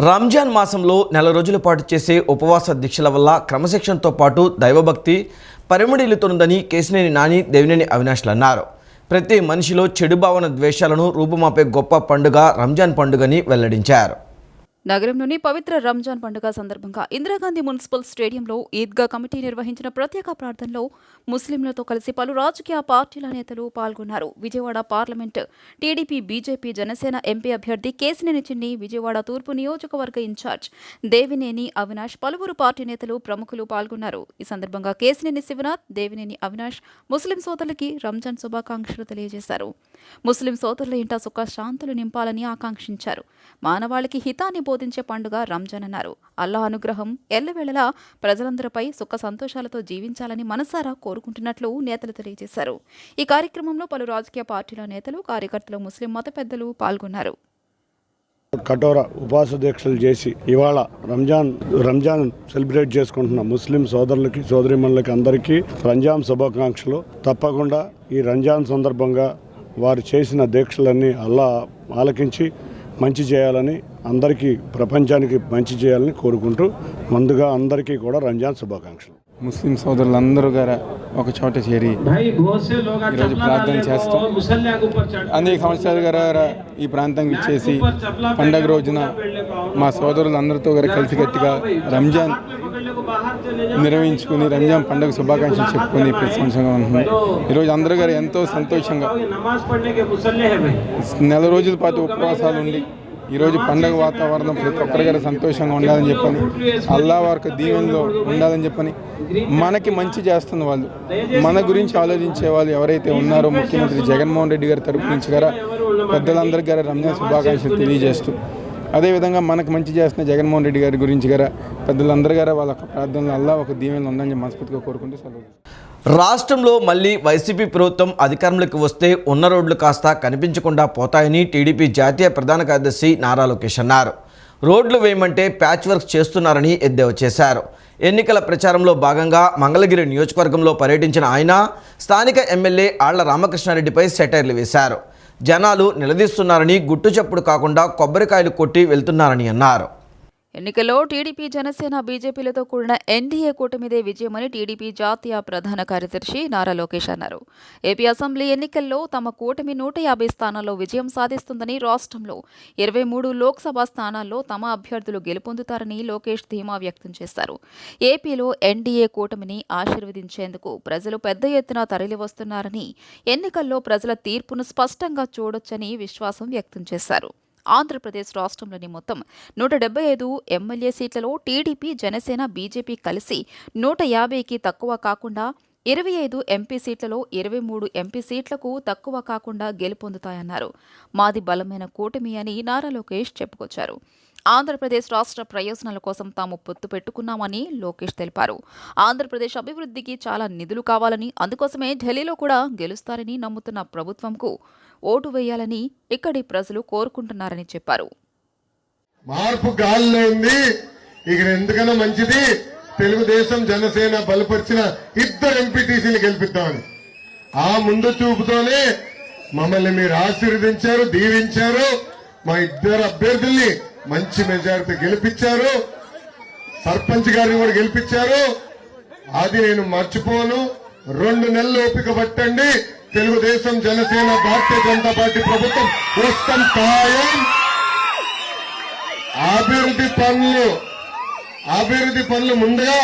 రంజాన్ మాసంలో నెల రోజుల పాటు చేసే ఉపవాస దీక్షల వల్ల క్రమశిక్షణతో పాటు దైవభక్తి పరిమళిల్లుతుందని కేశినేని నాని, దేవినేని అవినాష్లు అన్నారు. ప్రతి మనిషిలో చెడు భావన ద్వేషాలను రూపుమాపే గొప్ప పండుగ రంజాన్ పండుగని వెల్లడించారు. నగరంలోని పవిత్ర రంజాన్ పండుగ సందర్భంగా ఇందిరాగాంధీ మున్సిపల్ స్టేడియంలో ఈద్గా కమిటీ నిర్వహించిన ప్రత్యేక ప్రార్థనలో ముస్లింలతో కలిసి పలు రాజకీయ పార్టీల నేతలు పాల్గొన్నారు. Vijayawada parliament TDP, BJP, Janasena MP అభ్యర్థి కేశినేని చిన్ని, విజయవాడ తూర్పు నియోజకవర్గ ఇన్ఛార్జ్ దేవినేని అవినాష్, పలువురు పార్టీ నేతలు, ప్రముఖులు పాల్గొన్నారు. ఈ సందర్భంగా కేశినేని శివనాథ్, దేవినేని అవినాష్ ముస్లిం సోదరులకి రంజాన్ శుభాకాంక్షలు తెలియజేశారు. ముస్లిం సోదరుల ఇంట సుఖ శాంతులు నింపాలని ఆకాంక్షించారు. మానవాళికి హితాన్ని బోధించే పండుగ రంజాన్ అన్నారు. అల్లాహ్ అనుగ్రహం ఎల్లవేళలా ప్రజలందరిపై సుఖ సంతోషాలతో జీవించాలని మనసారా కోరుకుంటున్నట్లు నేతలు తెలియజేశారు. ఈ కార్యక్రమంలో పలు రాజకీయ పార్టీల నేతలు, కార్యకర్తలు, ముస్లిం మత పెద్దలు పాల్గొన్నారు. కఠోర ఉపవాస దీక్షలు చేసి ఇవాళ రంజాన్ సెలబ్రేట్ చేసుకుంటున్న ముస్లిం సోదరులకి, సోదరిమణులకి అందరికీ రంజాన్ శుభాకాంక్షలు. తప్పకుండా ఈ రంజాన్ సందర్భంగా వారు చేసిన దీక్షలన్నీ అల్లా ఆలకించి మంచి చేయాలని, అందరికీ ప్రపంచానికి మంచి చేయాలని కోరుకుంటూ ముందుగా అందరికీ కూడా రంజాన్ శుభాకాంక్షలు. ముస్లిం సోదరులందరూ గారు ఒక చోట చేరి ఈరోజు ప్రార్థన చేస్తాం. అనేక సంవత్సరాలు గారు ఈ ప్రాంతానికి ఇచ్చేసి పండగ రోజున మా సోదరులందరితో గారు కలిసికట్టుగా రంజాన్ నిర్వహించుకుని రంజాన్ పండుగ శుభాకాంక్షలు చెప్పుకొని ప్రశంసంగా ఉంటుంది. ఈరోజు అందరూ గారు ఎంతో సంతోషంగా నెల రోజుల పాటు ఉపవాసాలు ఉండి ఈరోజు పండుగ వాతావరణం ప్రతి ఒక్కరిగారు సంతోషంగా ఉండాలని చెప్పని, అల్లా వారికి దీవెనలో ఉండాలని చెప్పని, మనకి మంచి చేస్తున్న వాళ్ళు, మన గురించి ఆలోచించే వాళ్ళు ఎవరైతే ఉన్నారో ముఖ్యమంత్రి జగన్మోహన్ రెడ్డి గారి తరపు నుంచి గారా పెద్దలందరికీ గారా రంజాన్ శుభాకాంక్షలు తెలియజేస్తూ, అదేవిధంగా మనకు మంచి చేస్తున్న జగన్మోహన్ రెడ్డి గారి గురించి గారా పెద్దలందరూ గారా వాళ్ళ ప్రార్థనలు అల్లా ఒక దీవెనలు ఉందని మనస్ఫూర్తిగా కోరుకుంటూ సెలవు. రాష్ట్రంలో మళ్లీ వైసీపీ ప్రభుత్వం అధికారంలోకి వస్తే ఉన్న రోడ్లు కాస్త కనిపించకుండా పోతాయని టీడీపీ జాతీయ ప్రధాన కార్యదర్శి నారా లోకేష్ అన్నారు. రోడ్లు వేయమంటే ప్యాచ్ వర్క్ చేస్తున్నారని ఎద్దేవా చేశారు. ఎన్నికల ప్రచారంలో భాగంగా మంగళగిరి నియోజకవర్గంలో పర్యటించిన ఆయన స్థానిక ఎమ్మెల్యే ఆళ్ల రామకృష్ణారెడ్డిపై సెటైర్లు వేశారు. జనాలు నిలదీస్తున్నారని, గుట్టు చప్పుడు కాకుండా కొబ్బరికాయలు కొట్టి వెళ్తున్నారని అన్నారు. ఎన్నికల్లో టీడీపీ, జనసేన, బీజేపీలతో కూడిన ఎన్డీఏ కూటమిదే విజయమని టీడీపీ జాతీయ ప్రధాన కార్యదర్శి నారా లోకేష్ అన్నారు. ఏపీ అసెంబ్లీ ఎన్నికల్లో తమ కూటమి 150 స్థానాల్లో విజయం సాధిస్తుందని, రాష్ట్రంలో 23 లోక్సభ స్థానాల్లో తమ అభ్యర్థులు గెలుపొందుతారని లోకేష్ ధీమా వ్యక్తం చేశారు. ఏపీలో ఎన్డీఏ కూటమిని ఆశీర్వదించేందుకు ప్రజలు పెద్ద ఎత్తున తరలివస్తున్నారని, ఎన్నికల్లో ప్రజల తీర్పును స్పష్టంగా చూడొచ్చని విశ్వాసం వ్యక్తం చేశారు. ఆంధ్రప్రదేశ్ రాష్ట్రంలోని మొత్తం 175 ఎమ్మెల్యే సీట్లలో టీడీపీ, జనసేన, బీజేపీ కలిసి 150కి తక్కువ కాకుండా 25 ఎంపీ సీట్లలో 23 ఎంపీ సీట్లకు తక్కువ కాకుండా గెలుపొందుతాయన్నారు. మాది బలమైన కూటమి అని నారా లోకేష్ చెప్పుకొచ్చారు. ఆంధ్రప్రదేశ్ రాష్ట్ర ప్రయోజనాల కోసం తాము పొత్తు పెట్టుకున్నామని లోకేష్ తెలిపారు. ఆంధ్రప్రదేశ్ అభివృద్ధికి చాలా నిధులు కావాలని, అందుకోసమే ఢిల్లీలో కూడా గెలుస్తారని నమ్ముతున్న ప్రభుత్వంకు ఓటు వేయాలని ఇక్కడి ప్రజలు కోరుకుంటున్నారని చెప్పారు. మార్పు గాలిలో ఉంది. ఇక్కడ ఎందుకన్నా మంచిది తెలుగుదేశం, జనసేన బలపరిచిన 2 ఎంపీటీసీని గెలిపిద్దామని ఆ ముందు చూపుతోనే మమ్మల్ని మీరు ఆశీర్వదించారు, దీవించారు. మా 2 అభ్యర్థుల్ని మంచి మెజారిటీ గెలిపించారు. సర్పంచ్ గారిని కూడా గెలిపించారు. అది నేను మర్చిపోను. 2 నెలలు ఓపిక పట్టండి. తెలుగుదేశం, జనసేన, భారతీయ జనతా పార్టీ ప్రభుత్వం వస్తాం ఖాయం. అభివృద్ధి పనులు ముందుగా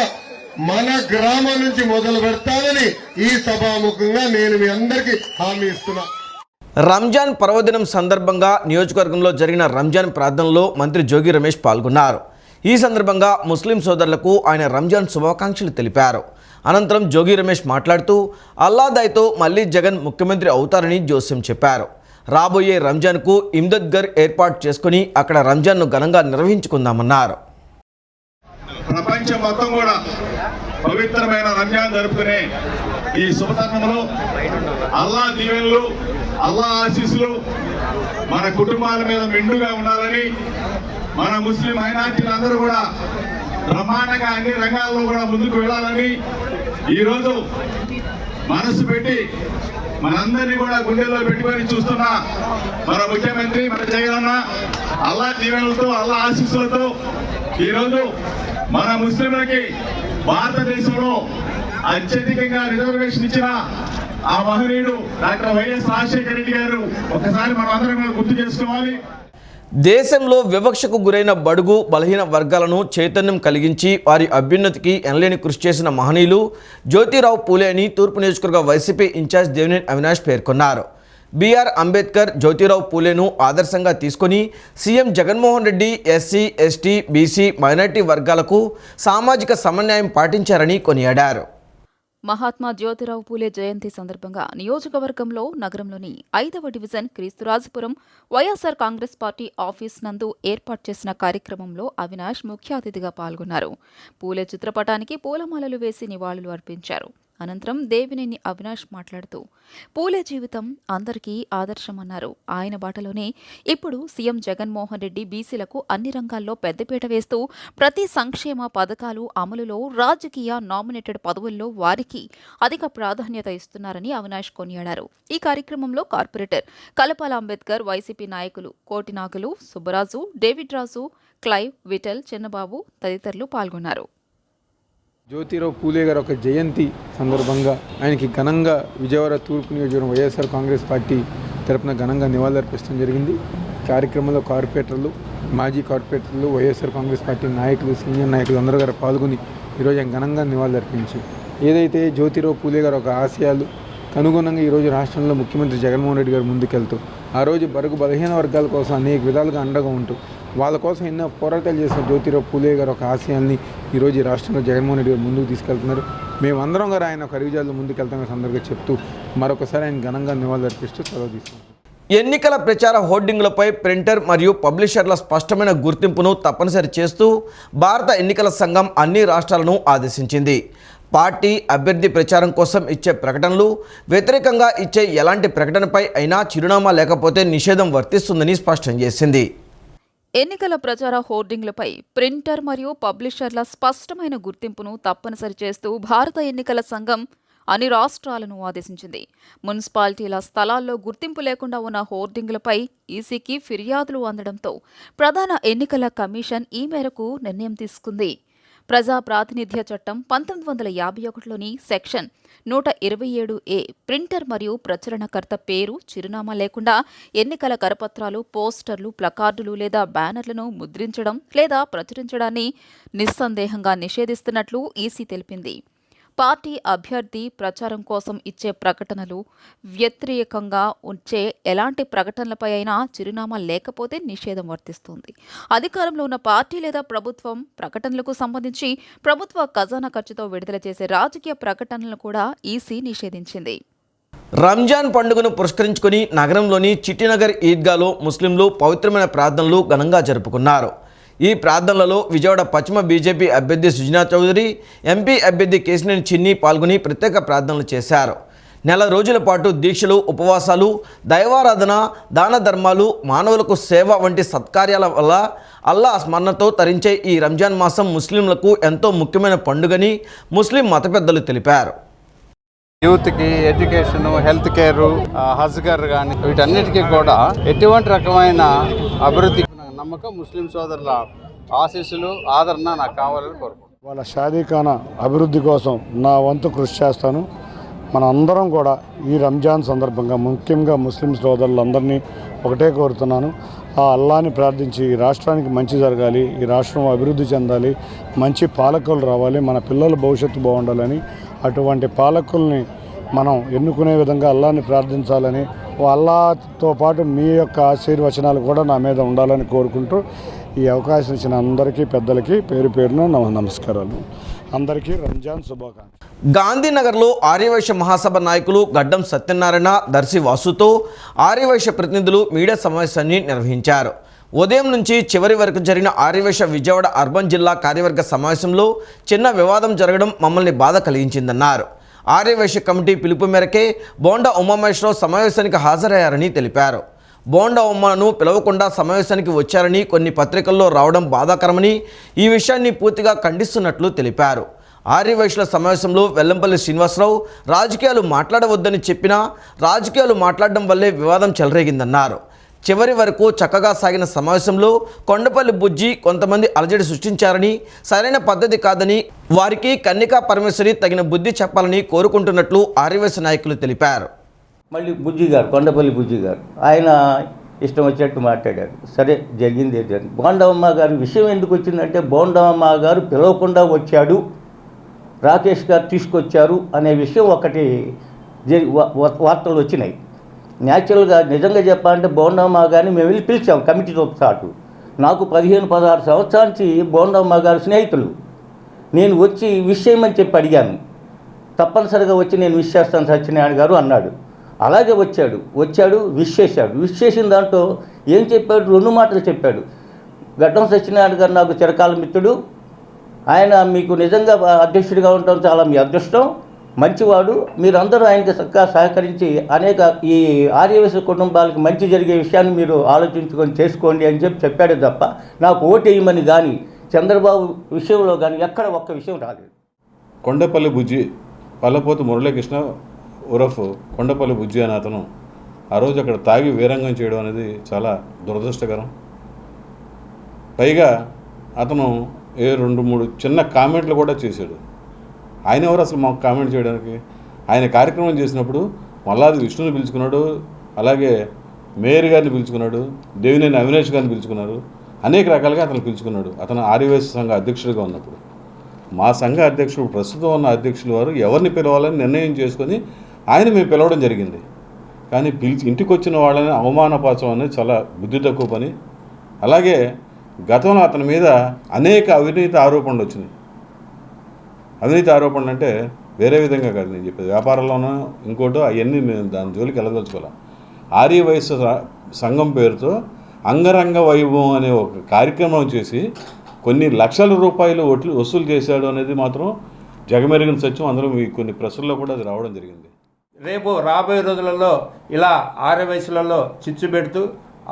మన గ్రామం నుంచి మొదలు పెడతానని ఈ సభాముఖంగా నేను మీ అందరికీ హామీ ఇస్తున్నా. రంజాన్ పర్వదినం సందర్భంగా నియోజకవర్గంలో జరిగిన రంజాన్ ప్రార్థనలో మంత్రి జోగి రమేష్ పాల్గొన్నారు. ఈ సందర్భంగా ముస్లిం సోదరులకు ఆయన రంజాన్ శుభాకాంక్షలు తెలిపారు. అనంతరం జోగి రమేష్ మాట్లాడుతూ అల్లా దయతో మళ్లీ జగన్ ముఖ్యమంత్రి అవుతారని జోస్యం చెప్పారు. రాబోయే రంజాన్కు ఇమ్దద్గర్ ఏర్పాటు చేసుకుని అక్కడ రంజాన్ను ఘనంగా నిర్వహించుకుందామన్నారు. ప్రపంచం మొత్తం కూడా పవిత్రమైన రంజాన్ జరుపుకునే ఈ శుభతరుణంలో అల్లా దీవెనలు, అల్లా ఆశీస్సులు మన కుటుంబాల మీద మెండుగా ఉండాలని, మన ముస్లిం మైనార్టీలందరూ కూడా బ్రహ్మాండంగా అన్ని రంగాల్లో కూడా ముందుకు వెళ్ళాలని ఈరోజు మనసు పెట్టి మనందరినీ కూడా గుండెల్లో పెట్టుకొని చూస్తున్న మన ముఖ్యమంత్రి మన జగన్ అన్న అల్లా దీవెనలతో అల్లా ఆశీస్సులతో ఈరోజు మన ముస్లింలకి భారతదేశంలో అత్యధికంగా రిజర్వేషన్ ఇచ్చిన ఆ మహనీయుడు డాక్టర్ వైఎస్ రాజశేఖర రెడ్డి గారు ఒకసారి మనం అందరం కూడా గుర్తు చేసుకోవాలి. దేశంలో వివక్షకు గురైన బడుగు బలహీన వర్గాలను చైతన్యం కలిగించి వారి అభ్యున్నతికి ఎనలేని కృషి చేసిన మహనీయులు జ్యోతిరావు పూలే అని తూర్పు నియోజకవర్గ వైసీపీ ఇన్ఛార్జ్ దేవినేని అవినాష్ పేర్కొన్నారు. బిఆర్ అంబేద్కర్ జ్యోతిరావు పూలేను ఆదర్శంగా తీసుకొని CM Jaganmohan Reddy SC ST BC minority వర్గాలకు సామాజిక సమన్వయం పాటించారని కొనియాడారు. మహాత్మా జ్యోతిరావు పూలే జయంతి సందర్భంగా నియోజకవర్గంలో నగరంలోని 5వ డివిజన్ క్రీస్తురాజపురం వైఎస్సార్ కాంగ్రెస్ పార్టీ ఆఫీస్ నందు ఏర్పాటు చేసిన కార్యక్రమంలో అవినాష్ ముఖ్య అతిథిగా పాల్గొన్నారు. పూలే చిత్రపటానికి పూలమాలలు వేసి నివాళులు అర్పించారు. అనంతరం దేవినేని అవినాష్ మాట్లాడుతూ పూలే జీవితం అందరికీ ఆదర్శమన్నారు. ఆయన బాటలోనే ఇప్పుడు సీఎం జగన్మోహన్ రెడ్డి బీసీలకు అన్ని రంగాల్లో పెద్దపీట వేస్తూ ప్రతి సంక్షేమ పథకాలు అమలులో రాజకీయ నామినేటెడ్ పదవుల్లో వారికి అధిక ప్రాధాన్యత ఇస్తున్నారని అవినాష్ కొనియాడారు. ఈ కార్యక్రమంలో కార్పొరేటర్ కలపాల అంబేద్కర్, వైసీపీ నాయకులు కోటినాగులు, సుబ్బరాజు, డేవిడ్ రాజు, క్లైవ్, విఠల్, చిన్నబాబు తదితరులు పాల్గొన్నారు. జ్యోతిరావు పూలే గారు ఒక జయంతి సందర్భంగా ఆయనకి ఘనంగా విజయవాడ తూర్పు నియోజకవర్గం వైఎస్ఆర్ కాంగ్రెస్ పార్టీ తరపున ఘనంగా నివాళులర్పించడం జరిగింది. కార్యక్రమంలో కార్పొరేటర్లు, మాజీ కార్పొరేటర్లు, వైఎస్ఆర్ కాంగ్రెస్ పార్టీ నాయకులు, సీనియర్ నాయకులు అందరూ గారు పాల్గొని ఈరోజు ఆయన ఘనంగా నివాళులర్పించి ఏదైతే జ్యోతిరావు పూలే గారు ఒక ఆశయాలు అనుగుణంగా ఈరోజు రాష్ట్రంలో ముఖ్యమంత్రి జగన్మోహన్ రెడ్డి గారు ముందుకెళ్తూ ఆ రోజు బడుగు బలహీన వర్గాల కోసం అనేక విధాలుగా అండగా ఉంటూ వాళ్ళ కోసం ఎన్నో పోరాటాలు చేసిన జ్యోతిరావు పూలే గారు ఒక ఆశయాల్ని ఈరోజు ఈ రాష్ట్రంలో జగన్మోహన్ రెడ్డి గారు ముందుకు తీసుకెళ్తున్నారు. మేమందరం గారు ఆయన ఒక అడుగుజాల్లో ముందుకెళ్తామని సందర్భంగా చెప్తూ మరొకసారి ఆయన ఘనంగా నివాళులర్పిస్తూ సెలవు తీసుకుంటాం. ఎన్నికల ప్రచార హోర్డింగ్లపై ప్రింటర్ మరియు పబ్లిషర్ల స్పష్టమైన గుర్తింపును తప్పనిసరి చేస్తూ భారత ఎన్నికల సంఘం అన్ని రాష్ట్రాలను ఆదేశించింది. పార్టీ అభ్యర్థి ప్రచారం కోసం ఇచ్చే ప్రకటనలు, వ్యతిరేకంగా ఇచ్చే ఎలాంటి ప్రకటనపై అయినా చిరునామా లేకపోతే నిషేధం వర్తిస్తుందని స్పష్టం చేసింది. ఎన్నికల ప్రచార హోర్డింగ్లపై ప్రింటర్ మరియు పబ్లిషర్ల స్పష్టమైన గుర్తింపును తప్పనిసరి చేస్తూ భారత ఎన్నికల సంఘం అన్ని రాష్ట్రాలను ఆదేశించింది. మున్సిపాలిటీల స్థలాల్లో గుర్తింపు లేకుండా ఉన్న హోర్డింగ్లపై ఈసీకి ఫిర్యాదులు అందడంతో ప్రధాన ఎన్నికల కమిషన్ ఈ మేరకు నిర్ణయం తీసుకుంది. ప్రజా ప్రాతినిధ్య చట్టం 1951లోని సెక్షన్ 127A ప్రింటర్ మరియు ప్రచురణకర్త పేరు, చిరునామా లేకుండా ఎన్నికల కరపత్రాలు, పోస్టర్లు, ప్లకార్డులు లేదా బ్యానర్లను ముద్రించడం లేదా ప్రచురించడాన్ని నిస్సందేహంగా నిషేధిస్తున్నట్లు ఈసీ తెలిపింది. పార్టీ అభ్యర్థి ప్రచారం కోసం ఇచ్చే ప్రకటనలు, వ్యతిరేకంగా ఉంచే ఎలాంటి ప్రకటనలపై అయినా చిరునామా లేకపోతే నిషేధం వర్తిస్తుంది. అధికారంలో ఉన్న పార్టీ లేదా ప్రభుత్వం ప్రకటనలకు సంబంధించి ప్రభుత్వ ఖజానా ఖర్చుతో విడుదల చేసే రాజకీయ ప్రకటనలను కూడా ఈసీ నిషేధించింది. రంజాన్ పండుగను పురస్కరించుకుని నగరంలోని చిట్టినగర్ ఈద్గాలో ముస్లింలు పవిత్రమైన ప్రార్థనలు ఘనంగా జరుపుకున్నారు. ఈ ప్రార్థనలలో విజయవాడ పశ్చిమ బీజేపీ అభ్యర్థి సుజనా చౌదరి, ఎంపీ అభ్యర్థి కేశినేని చిన్ని పాల్గొని ప్రత్యేక ప్రార్థనలు చేశారు. నెల రోజుల పాటు దీక్షలు, ఉపవాసాలు, దైవారాధన, దాన ధర్మాలు, మానవులకు సేవ వంటి సత్కార్యాల వల్ల అల్లా స్మరణతో తరించే ఈ రంజాన్ మాసం ముస్లింలకు ఎంతో ముఖ్యమైన పండుగని ముస్లిం మత పెద్దలు తెలిపారు. యూత్కి ఎడ్యుకేషన్, హెల్త్ కేర్, హజ్గర్ కానీ వీటన్నిటికీ కూడా ఎటువంటి రకమైన అభివృద్ధి నమ్మకం ముస్లిం సోదరుల ఆశీస్సులు, ఆదరణ నాకు కావాలని కోరుకుంటున్నాను. వాళ్ళ షాదీఖానా అభివృద్ధి కోసం నా వంతు కృషి చేస్తాను. మన అందరం కూడా ఈ రంజాన్ సందర్భంగా ముఖ్యంగా ముస్లిం సోదరులందరినీ ఒకటే కోరుతున్నాను. ఆ అల్లాని ప్రార్థించి ఈ రాష్ట్రానికి మంచి జరగాలి, ఈ రాష్ట్రం అభివృద్ధి చెందాలి, మంచి పాలకులు రావాలి, మన పిల్లల భవిష్యత్తు బాగుండాలని, అటువంటి పాలకుల్ని మనం ఎన్నుకునే విధంగా అల్లాని ప్రార్థించాలని, అల్లాతో పాటు మీ యొక్క ఆశీర్వచనాలు కూడా నా మీద ఉండాలని కోరుకుంటూ ఈ అవకాశం ఇచ్చిన అందరికీ పెద్దలకి పేరు పేరున నమస్కారాలు. అందరికీ రంజాన్ శుభాకాంక్షలు. గాంధీనగర్లో ఆర్యవైశ్య మహాసభ నాయకులు గడ్డం సత్యనారాయణ, దర్శి వాసుతో ఆర్యవైశ్య ప్రతినిధులు మీడియా సమావేశాన్ని నిర్వహించారు. ఉదయం నుంచి చివరి వరకు జరిగిన ఆర్యవైశ్య విజయవాడ అర్బన్ జిల్లా కార్యవర్గ సమావేశంలో చిన్న వివాదం జరగడం మమ్మల్ని బాధ కలిగించిందన్నారు. ఆర్యవైశ్య కమిటీ పిలుపు మేరకే బోండా ఉమామహేశ్వరరావు సమావేశానికి హాజరయ్యారని తెలిపారు. బోండా ఉమ్మను పిలవకుండా సమావేశానికి వచ్చారని కొన్ని పత్రికల్లో రావడం బాధాకరమని, ఈ విషయాన్ని పూర్తిగా ఖండిస్తున్నట్లు తెలిపారు. ఆర్యవైశ్యుల సమావేశంలో వెల్లంపల్లి శ్రీనివాసరావు రాజకీయాలు మాట్లాడవద్దని చెప్పినా రాజకీయాలు మాట్లాడడం వల్లే వివాదం చెలరేగిందన్నారు. చివరి వరకు చక్కగా సాగిన సమావేశంలో కొండపల్లి బుజ్జి కొంతమంది అలజడి సృష్టించారని, సరైన పద్ధతి కాదని, వారికి కన్నికా పరమేశ్వరి తగిన బుద్ధి చెప్పాలని కోరుకుంటున్నట్లు ఆర్యవైశ్య నాయకులు తెలిపారు. మళ్ళీ బుజ్జి గారు, కొండపల్లి బుజ్జి గారు, ఆయన ఇష్టం వచ్చినట్టు మాట్లాడారు. సరే, జరిగింది ఏదండి. బోండమ్మ గారి విషయం ఎందుకు వచ్చిందంటే, బోండమ్మ గారు పిలవకుండా వచ్చాడు, రాకేష్ గారు తీసుకొచ్చారు అనే విషయం ఒకటి వార్తలు వచ్చినాయి. న్యాచురల్గా నిజంగా చెప్పాలంటే బోండమ్మ గారిని మేము వెళ్ళి పిలిచాం కమిటీతో పాటు. నాకు 15-16 సంవత్సరాల నుంచి బోండమ్మ గారు స్నేహితులు. నేను వచ్చి విష్ చేయమని చెప్పి అడిగాను. తప్పనిసరిగా వచ్చి నేను విష్ చేస్తాను సత్యనారాయణ గారు అన్నాడు. అలాగే వచ్చాడు విష్ చేశాడు. విష్ చేసిన దాంట్లో ఏం చెప్పాడు, 2 మాటలు చెప్పాడు. గడ్డం సత్యనారాయణ గారు నాకు చిరకాల మిత్రుడు, ఆయన మీకు నిజంగా అధ్యక్షుడిగా ఉండటం చాలా మీ అదృష్టం, మంచివాడు, మీరందరూ ఆయనకి చక్కగా సహకరించి అనేక ఈ ఆర్యవైశ్య కుటుంబాలకు మంచి జరిగే విషయాన్ని మీరు ఆలోచించుకొని చేసుకోండి అని చెప్పాడు తప్ప నాకు ఓటు వేయమని కానీ చంద్రబాబు విషయంలో కానీ ఎక్కడ ఒక్క విషయం రాలేదు. కొండపల్లి బుజ్జి పల్లపోతు మురళీకృష్ణ ఉరఫ్ కొండపల్లి బుజ్జి అనే అతను ఆ రోజు అక్కడ తాగి వీరంగం చేయడం అనేది చాలా దురదృష్టకరం. పైగా అతను 2-3 చిన్న కామెంట్లు కూడా చేశాడు. ఆయన ఎవరు అసలు మాకు కామెంట్ చేయడానికి? ఆయన కార్యక్రమం చేసినప్పుడు మల్లాది విష్ణుని పిలుచుకున్నాడు, అలాగే మేయర్ గారిని పిలుచుకున్నాడు, దేవినేని అవినేష్ గారిని పిలుచుకున్నారు, అనేక రకాలుగా అతను పిలుచుకున్నాడు. అతను ఆర్యవైశ్య సంఘ అధ్యక్షుడిగా ఉన్నప్పుడు. మా సంఘ అధ్యక్షుడు, ప్రస్తుతం ఉన్న అధ్యక్షులు వారు ఎవరిని పిలవాలని నిర్ణయం చేసుకొని ఆయన మేము పిలవడం జరిగింది. కానీ ఇంటికి వచ్చిన వాళ్ళని అవమానపరచడం అనేది చాలా బుద్ధి తక్కువ పని. అలాగే గతంలో అతని మీద అనేక అవినీతి ఆరోపణలు వచ్చినాయి. అవినీతి ఆరోపణలు అంటే వేరే విధంగా కాదు నేను చెప్పేది, వ్యాపారంలోనూ ఇంకోటో అవన్నీ మేము దాని జోలికి వెళ్ళదలుచుకోవాలి. ఆర్యవైశ్య సంఘం పేరుతో అంగరంగ వైభవం అనే ఒక కార్యక్రమం చేసి కొన్ని లక్షల రూపాయలు వసూలు చేశాడు అనేది మాత్రం జగమెరిగిన సత్యం. అందరూ కొన్ని ప్రెస్సుల్లో కూడా అది రావడం జరిగింది. రేపు రాబోయే రోజులలో ఇలా ఆర్యవైశ్యులలో చిచ్చు పెడుతూ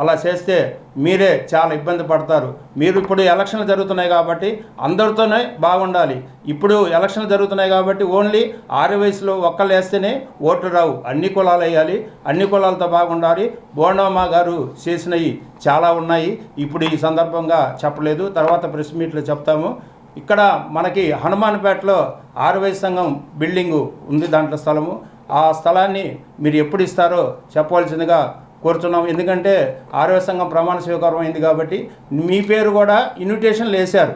అలా చేస్తే మీరే చాలా ఇబ్బంది పడతారు. మీరు ఇప్పుడు ఎలక్షన్లు జరుగుతున్నాయి కాబట్టి అందరితోనే బాగుండాలి. ఇప్పుడు ఎలక్షన్లు జరుగుతున్నాయి కాబట్టి ఓన్లీ ఆర్యవైశ్యులు ఒక్కళ్ళు వేస్తేనే ఓట్లు రావు, అన్ని కులాలు వేయాలి, అన్ని కులాలతో బాగుండాలి. బోండమ్మ గారు చేసినవి చాలా ఉన్నాయి, ఇప్పుడు ఈ సందర్భంగా చెప్పలేదు, తర్వాత ప్రెస్ మీట్లో చెప్తాము. ఇక్కడ మనకి హనుమాన్పేటలో ఆర్యవైశ్య సంఘం బిల్డింగు ఉంది, దాంట్లో స్థలము. ఆ స్థలాన్ని మీరు ఎప్పుడు ఇస్తారో చెప్పవలసిందిగా కోరుతున్నాం. ఎందుకంటే ఆర్యవైశ్య సంఘం ప్రమాణ స్వీకారం అయింది కాబట్టి మీ పేరు కూడా ఇన్విటేషన్లు వేశారు.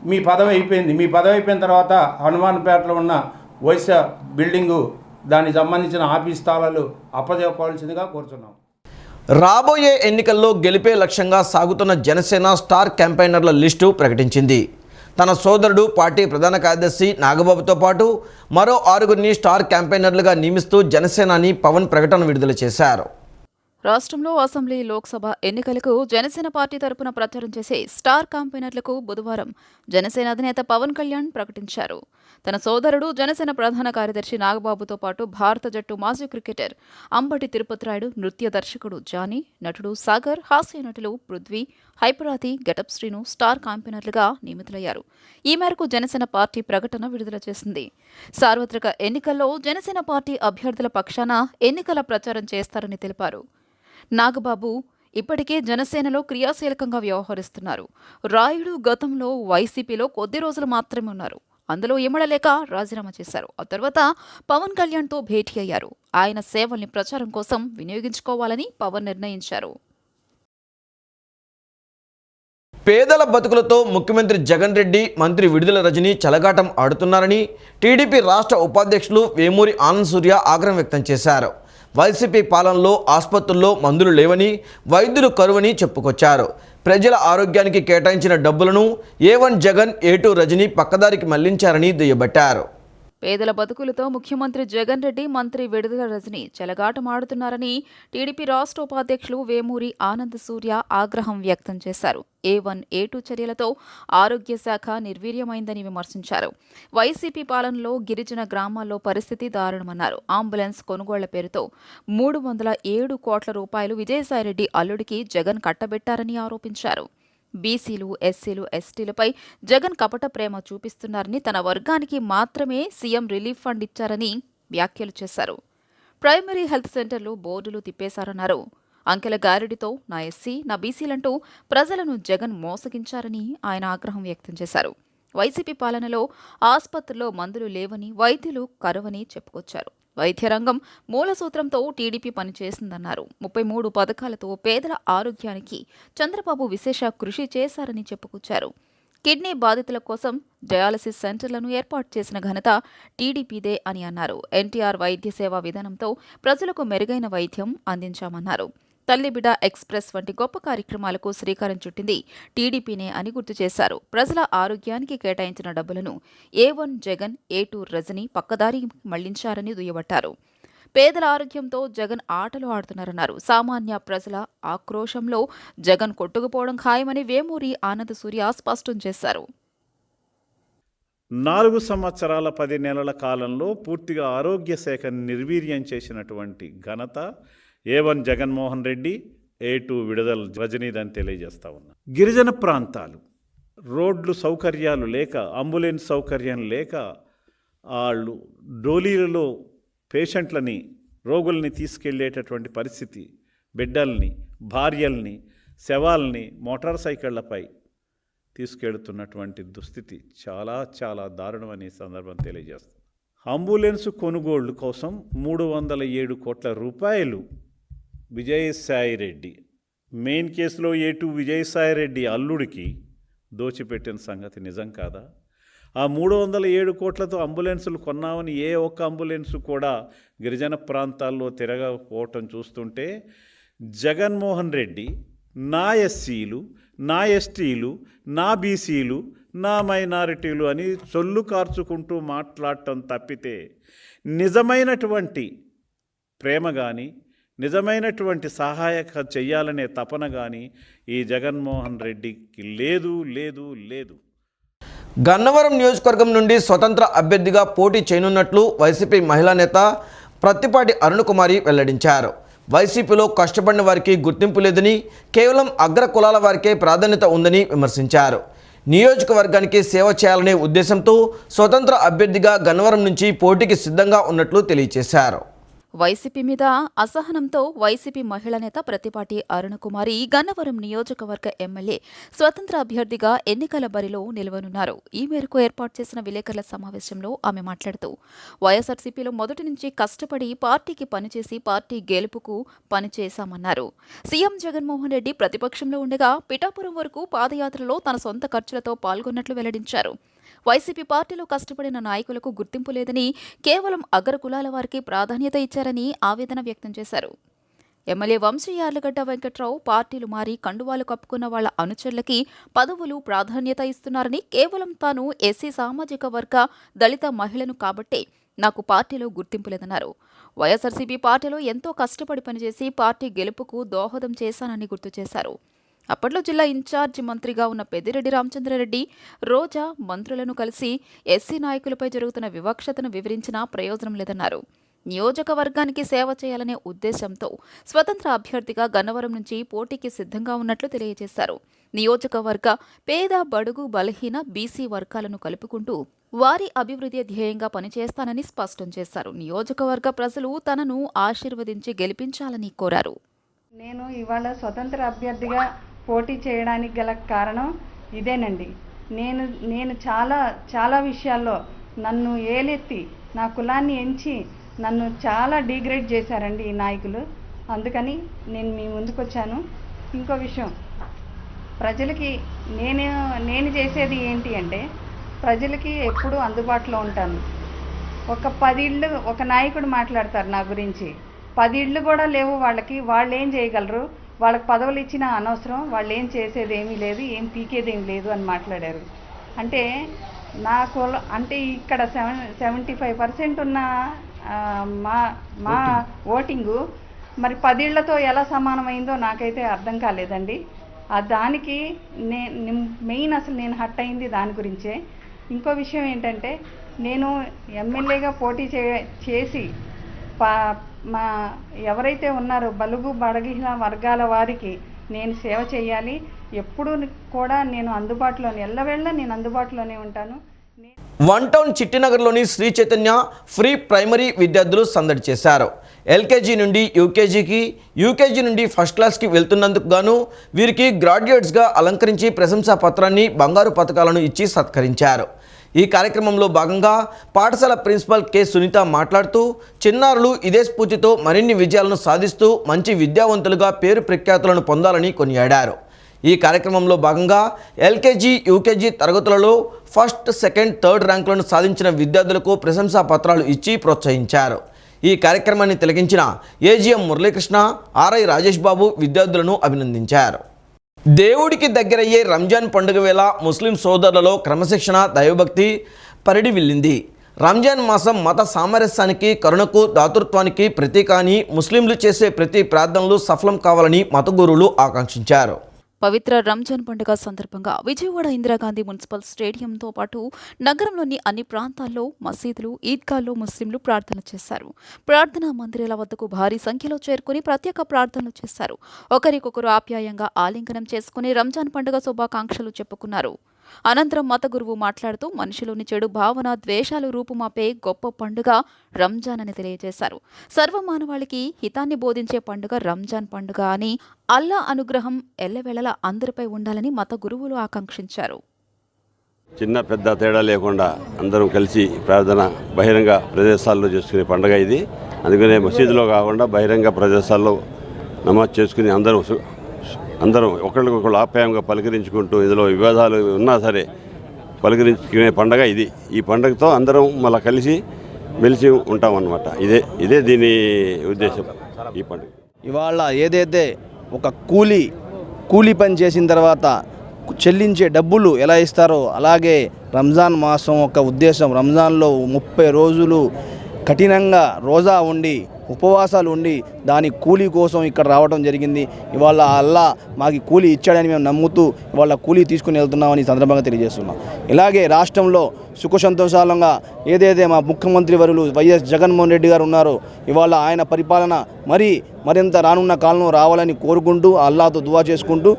మీ పదవి అయిపోయింది. మీ పదవి అయిపోయిన తర్వాత హనుమాన్పేటలో ఉన్న వైశ్య బిల్డింగు, దానికి సంబంధించిన ఆఫీస్ స్థలాలు అప్పజెప్పవలసిందిగా కోరుతున్నాం. రాబోయే ఎన్నికల్లో గెలిపే లక్ష్యంగా సాగుతున్న జనసేన స్టార్ క్యాంపెయినర్ల లిస్టు ప్రకటించింది. తన సోదరుడు పార్టీ ప్రధాన కార్యదర్శి నాగబాబుతో పాటు మరో 6గురిని స్టార్ క్యాంపెయినర్లుగా నియమిస్తూ జనసేనాని పవన్ ప్రకటన విడుదల చేశారు. రాష్ట్రంలో అసెంబ్లీ, లోక్సభ ఎన్నికలకు జనసేన పార్టీ తరపున ప్రచారం చేసే స్టార్ క్యాంపెయినర్లకు బుధవారం జనసేన అధినేత పవన్ కళ్యాణ్ ప్రకటించారు. తన సోదరుడు జనసేన ప్రధాన కార్యదర్శి నాగబాబుతో పాటు భారత జట్టు మాజీ క్రికెటర్ అంబటి తిరుపతిరాయుడు, నృత్య దర్శకుడు జానీ, నటుడు సాగర్, హాస్య నటులు పృథ్వీ, హైపరాతి, గెటప్ శ్రీను స్టార్ క్యాంపెయినర్లుగా నియమితులయ్యారు. ఈ మేరకు జనసేన పార్టీ ప్రకటన విడుదల చేసింది. సార్వత్రిక ఎన్నికల్లో జనసేన పార్టీ అభ్యర్థుల పక్షాన ఎన్నికల ప్రచారం చేస్తారని తెలిపారు. నాగబాబు ఇప్పటికే జనసేనలో క్రియాశీలకంగా వ్యవహరిస్తున్నారు. రాయుడు గతంలో వైసీపీలో కొద్ది రోజులు మాత్రమే ఉన్నారు. అందులో ఇమడలేక రాజీనామా చేశారు. ఆ తర్వాత పవన్ కళ్యాణ్తో భేటీ అయ్యారు. ఆయన సేవల్ని ప్రచారం కోసం వినియోగించుకోవాలని పవన్ నిర్ణయించారు. పేదల బతుకులతో ముఖ్యమంత్రి జగన్ రెడ్డి, మంత్రి విడుదల రజని చెలగాటం ఆడుతున్నారని టీడీపీ రాష్ట్ర ఉపాధ్యక్షులు వేమూరి ఆనంద్ సూర్య ఆగ్రహం వ్యక్తం చేశారు. వైసీపీ పాలనలో ఆసుపత్రుల్లో మందులు లేవని, వైద్యులు కరువని చెప్పుకొచ్చారు. ప్రజల ఆరోగ్యానికి కేటాయించిన డబ్బులను A1 జగన్, A2 రజని పక్కదారికి మళ్లించారని దుయ్యబట్టారు. పేదల బతుకులతో ముఖ్యమంత్రి జగన్ రెడ్డి, మంత్రి విడుదల రజని చెలగాటమాడుతున్నారని టీడీపీ రాష్ట్ర ఉపాధ్యక్షులు వేమూరి ఆనంద్ సూర్య ఆగ్రహం వ్యక్తం చేశారు. A1, A2 చర్యలతో ఆరోగ్య శాఖ నిర్వీర్యమైందని విమర్శించారు. వైసీపీ పాలనలో గిరిజన గ్రామాల్లో పరిస్థితి దారుణమన్నారు. అంబులెన్స్ కొనుగోళ్ల పేరుతో 307 కోట్ల రూపాయలు విజయసాయిరెడ్డి అల్లుడికి జగన్ కట్టబెట్టారని ఆరోపించారు. బీసీలు, ఎస్సీలు, ఎస్టీలపై జగన్ కపట ప్రేమ చూపిస్తున్నారని, తన వర్గానికి మాత్రమే సీఎం రిలీఫ్ ఫండ్ ఇచ్చారని వ్యాఖ్యలు చేశారు. ప్రైమరీ హెల్త్ సెంటర్లు, బోర్డులు తిప్పేశారన్నారు. అంకెల గారడితో నా ఎస్సీ, నా బీసీలంటూ ప్రజలను జగన్ మోసగించారని ఆయన ఆగ్రహం వ్యక్తం చేశారు. వైసీపీ పాలనలో ఆసుపత్రుల్లో మందులు లేవని, వైద్యులు కరువని చెప్పుకొచ్చారు. వైద్య రంగం మూలసూత్రంతో టీడీపీ పనిచేసిందన్నారు. 33 పథకాలతో పేదల ఆరోగ్యానికి చంద్రబాబు విశేష కృషి చేశారని చెప్పుకొచ్చారు. కిడ్నీ బాధితుల కోసం డయాలసిస్ సెంటర్లను ఏర్పాటు చేసిన ఘనత టీడీపీదే అని అన్నారు. ఎన్టీఆర్ వైద్య సేవా విధానంతో ప్రజలకు మెరుగైన వైద్యం అందించామన్నారు. తల్లిబిడ్డ ఎక్స్ప్రెస్ వంటి గొప్ప కార్యక్రమాలకు శ్రీకారం చుట్టింది టీడీపీనే అని గుర్తు చేశారు. ప్రజల ఆరోగ్యానికి కేటాయించిన డబ్బులను A1 జగన్, A2 రజని పక్కదారి మళ్లించారని దుయ్యబట్టారు. పేదల ఆరోగ్యంతో జగన్ ఆటలు ఆడుతున్నారన్నారు. సామాన్య ప్రజల ఆక్రోశంలో జగన్ కొట్టుకుపోవడం ఖాయమని వేమూరి ఆనంద సూర్య స్పష్టం చేశారు. 4 సంవత్సరాల 10 నెలల కాలంలో పూర్తిగా ఆరోగ్య శాఖను నిర్వీర్యం చేసినటువంటి ఘనత A1 జగన్మోహన్ రెడ్డి, A2 విడుదల రజనీదని తెలియజేస్తా ఉన్నా. గిరిజన ప్రాంతాలు రోడ్లు సౌకర్యాలు లేక, అంబులెన్స్ సౌకర్యం లేక, వాళ్ళు డోలీలలో పేషెంట్లని, రోగుల్ని తీసుకెళ్లేటటువంటి పరిస్థితి, బిడ్డల్ని, భార్యల్ని, శవాల్ని మోటార్ సైకిళ్లపై తీసుకెళ్తున్నటువంటి దుస్థితి చాలా చాలా దారుణమని సందర్భం తెలియజేస్తుంది. అంబులెన్స్ కొనుగోళ్లు కోసం 307 కోట్ల రూపాయలు విజయసాయిరెడ్డి, మెయిన్ కేసులో A2 విజయసాయిరెడ్డి అల్లుడికి దోచిపెట్టిన సంగతి నిజం కాదా? ఆ 307 కోట్లతో అంబులెన్సులు కొన్నామని ఏ ఒక్క అంబులెన్సు కూడా గిరిజన ప్రాంతాల్లో తిరగకపోవటం చూస్తుంటే, జగన్మోహన్ రెడ్డి నా ఎస్సీలు, నా ఎస్టీలు, నా బీసీలు, నా మైనారిటీలు అని చొల్లు కార్చుకుంటూ మాట్లాడటం తప్పితే నిజమైనటువంటి ప్రేమ కానీ, నిజమైనటువంటి సహాయక చెయ్యాలనే తపన కానీ ఈ జగన్మోహన్ రెడ్డికి లేదు లేదు లేదు. గన్నవరం నియోజకవర్గం నుండి స్వతంత్ర అభ్యర్థిగా పోటీ చేయనున్నట్లు వైసీపీ మహిళా నేత ప్రత్తిపాటి అరుణకుమారి వెల్లడించారు. వైసీపీలో కష్టపడిన వారికి గుర్తింపు లేదని, కేవలం అగ్ర కులాల వారికే ప్రాధాన్యత ఉందని విమర్శించారు. నియోజకవర్గానికి సేవ చేయాలనే ఉద్దేశంతో స్వతంత్ర అభ్యర్థిగా గన్నవరం నుంచి పోటీకి సిద్ధంగా ఉన్నట్లు తెలియజేశారు. వైసీపీ మీద అసహనంతో వైసీపీ మహిళా నేత ప్రత్తిపాటి అరుణకుమారి గన్నవరం నియోజకవర్గ ఎమ్మెల్యే స్వతంత్ర అభ్యర్థిగా ఎన్నికల బరిలో నిలవనున్నారు. ఈ మేరకు ఏర్పాటు చేసిన విలేకరుల సమావేశంలో ఆమె మాట్లాడుతూ, వైఎస్ఆర్సీపీలో మొదటి నుంచి కష్టపడి పార్టీకి పనిచేసి పార్టీ గెలుపుకు పనిచేశామన్నారు. సీఎం జగన్మోహన్ రెడ్డి ప్రతిపక్షంలో ఉండగా పిఠాపురం వరకు పాదయాత్రలో తన సొంత ఖర్చులతో పాల్గొన్నట్లు వెల్లడించారు. వైసీపీ పార్టీలో కష్టపడిన నాయకులకు గుర్తింపు లేదని, కేవలం అగ్ర కులాల వారికి ప్రాధాన్యత ఇచ్చారని ఆవేదన వ్యక్తం చేశారు. ఎమ్మెల్యే వంశీ యార్లగడ్డ వెంకట్రావు పార్టీలు మారి కండువాలు కప్పుకున్న వాళ్ల అనుచరులకి పదవులు ప్రాధాన్యత ఇస్తున్నారని, కేవలం తాను ఎస్సీ సామాజిక వర్గ దళిత మహిళను కాబట్టే నాకు పార్టీలో గుర్తింపు లేదన్నారు. వైఎస్ఆర్సీపీ పార్టీలో ఎంతో కష్టపడి పనిచేసి పార్టీ గెలుపుకు దోహదం చేశానని గుర్తు చేశారు. అప్పట్లో జిల్లా ఇన్ఛార్జి మంత్రిగా ఉన్న పెద్దిరెడ్డి రామచంద్రారెడ్డి, రోజా మంత్రులను కలిసి ఎస్సీ నాయకులపై జరుగుతున్న వివక్షతను వివరించినా ప్రయోజనం లేదన్నారు. నియోజకవర్గానికి సేవ చేయాలనే ఉద్దేశంతో స్వతంత్ర అభ్యర్థిగా గన్నవరం నుంచి పోటీకి సిద్ధంగా ఉన్నట్లు తెలియజేశారు. నియోజకవర్గ పేద, బడుగు, బలహీన, బీసీ వర్గాలను కలుపుకుంటూ వారి అభివృద్ధి ధ్యేయంగా పనిచేస్తానని స్పష్టం చేశారు. నియోజకవర్గ ప్రజలు తనను ఆశీర్వదించి గెలిపించాలని కోరారు. నేను ఇవాళ స్వతంత్ర అభ్యర్థిగా పోటీ చేయడానికి గల కారణం ఇదేనండి. నేను చాలా విషయాల్లో నన్ను ఏలెత్తి నా కులాన్ని ఎంచి నన్ను చాలా డిగ్రేడ్ చేశారండి ఈ నాయకులు. అందుకని నేను మీ ముందుకు వచ్చాను. ఇంకో విషయం, ప్రజలకి నేను చేసేది ఏంటి అంటే, ప్రజలకి ఎప్పుడూ అందుబాటులో ఉంటాను. ఒక 10 ఇళ్ళు ఒక నాయకుడు మాట్లాడతారు నా గురించి, 10 ఇళ్ళు కూడా లేవు వాళ్ళకి, వాళ్ళు ఏం చేయగలరు, వాళ్ళకి పదవులు ఇచ్చినా అనవసరం, వాళ్ళు ఏం చేసేది ఏమీ లేదు, ఏం పీకేదేమీ లేదు అని మాట్లాడారు. అంటే నా కుల అంటే ఇక్కడ 75% ఉన్న మా ఓటింగు మరి 10 ఇళ్లతో ఎలా సమానమైందో నాకైతే అర్థం కాలేదండి. దానికి మెయిన్ అసలు నేను హట్ అయింది దాని గురించే. ఇంకో విషయం ఏంటంటే, నేను ఎమ్మెల్యేగా పోటీ చేసి ఎవరైతే ఉన్నారో బలుగు బలహీన వర్గాల వారికి నేను సేవ చేయాలి. ఎప్పుడు కూడా నేను అందుబాటులోనే, ఎల్లవేళ నేను అందుబాటులోనే ఉంటాను. వన్ టౌన్ చిట్టినగర్లోని శ్రీ చైతన్య ఫ్రీ ప్రైమరీ విద్యార్థులు సందడి చేశారు. ఎల్కేజీ నుండి యూకేజీకి, యూకేజీ నుండి ఫస్ట్ క్లాస్కి వెళ్తున్నందుకు గాను వీరికి గ్రాడ్యుయేట్స్గా అలంకరించి ప్రశంసా పత్రాన్ని, బంగారు పథకాలను ఇచ్చి సత్కరించారు. ఈ కార్యక్రమంలో భాగంగా పాఠశాల ప్రిన్సిపల్ కె సునీత మాట్లాడుతూ చిన్నారులు ఇదే స్ఫూర్తితో మరిన్ని విజయాలను సాధిస్తూ మంచి విద్యావంతులుగా పేరు ప్రఖ్యాతులను పొందాలని కొనియాడారు. ఈ కార్యక్రమంలో భాగంగా ఎల్కేజీ, యూకేజీ తరగతులలో ఫస్ట్, సెకండ్, థర్డ్ ర్యాంకులను సాధించిన విద్యార్థులకు ప్రశంసా పత్రాలు ఇచ్చి ప్రోత్సహించారు. ఈ కార్యక్రమాన్ని తిలకించిన ఏజీఎం మురళీకృష్ణ, ఆర్ఐ రాజేష్ బాబు విద్యార్థులను అభినందించారు. దేవుడికి దగ్గరయ్యే రంజాన్ పండుగ వేళ ముస్లిం సోదరులలో క్రమశిక్షణ, దైవభక్తి పరిడివిల్లింది. రంజాన్ మాసం మత సామరస్యానికి, కరుణకు, దాతృత్వానికి ప్రతీక అని ముస్లింలు చేసే ప్రతి ప్రార్థనలు సఫలం కావాలని మత గురువులు ఆకాంక్షించారు. పవిత్ర రంజాన్ పండుగ సందర్భంగా విజయవాడ ఇందిరాగాంధీ మున్సిపల్ స్టేడియంతో పాటు నగరంలోని అన్ని ప్రాంతాల్లో మసీదులు, ఈద్గాల్లో ముస్లింలు ప్రార్థనలు చేశారు. ప్రార్థనా మందిరాల వద్దకు భారీ సంఖ్యలో చేరుకుని ప్రత్యేక ప్రార్థనలు చేశారు. ఒకరికొకరు ఆప్యాయంగా ఆలింగనం చేసుకుని రంజాన్ పండుగ శుభాకాంక్షలు చెప్పుకున్నారు. అనంతరం మత గురువు మాట్లాడుతూ మనిషిలోని చెడు భావన, ద్వేషాలు రూపుమాపే గొప్ప పండుగ రంజాన్ అని తెలియజేశారు. సర్వమానవాళికి హితాన్ని బోధించే పండుగ రంజాన్ పండుగ అని, అల్లా అనుగ్రహం ఎల్లవేళలా అందరిపై ఉండాలని మత గురువులు ఆకాంక్షించారు. చిన్న పెద్ద తేడా లేకుండా అందరం కలిసి ప్రార్థన బహిరంగ ప్రదేశాల్లో చేసుకునే పండుగ ఇది. అందుకనే మసీదులో కాకుండా బహిరంగ ప్రదేశాల్లో నమాజ్ చేసుకుని అందరం ఒకరికొకరు ఆప్యాయంగా పలకరించుకుంటూ, ఇందులో వివాదాలు ఉన్నా సరే పలకరించుకునే పండుగ ఇది. ఈ పండుగతో అందరం మళ్ళీ కలిసి మెలిసి ఉంటామన్నమాట. ఇదే దీని ఉద్దేశం. ఈ పండుగ ఇవాళ ఏదైతే ఒక కూలీ పని చేసిన తర్వాత చెల్లించే డబ్బులు ఎలా ఇస్తారో అలాగే రంజాన్ మాసం ఒక ఉద్దేశం. రంజాన్లో 30 రోజులు కఠినంగా రోజా ఉండి, ఉపవాసాలు ఉండి దాని కూలీ కోసం ఇక్కడ రావడం జరిగింది. ఇవాళ అల్లా మాకు కూలీ ఇచ్చాడని మేము నమ్ముతూ ఇవాళ కూలీ తీసుకుని వెళ్తున్నామని సందర్భంగా తెలియజేస్తున్నాం. ఇలాగే రాష్ట్రంలో సుఖ సంతోషాలంగా ఏదైతే మా ముఖ్యమంత్రి వర్యులు వైఎస్ జగన్మోహన్ రెడ్డి గారు ఉన్నారో ఇవాళ ఆయన పరిపాలన మరింత రానున్న కాలంలో రావాలని కోరుకుంటూ అల్లాతో దువా చేసుకుంటూ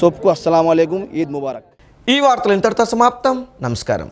సొబ్కు అస్సలాము అలైకుం, ఈద్ ముబారక్. ఈ వార్తలు ఇంతటితో సమాప్తం. నమస్కారం.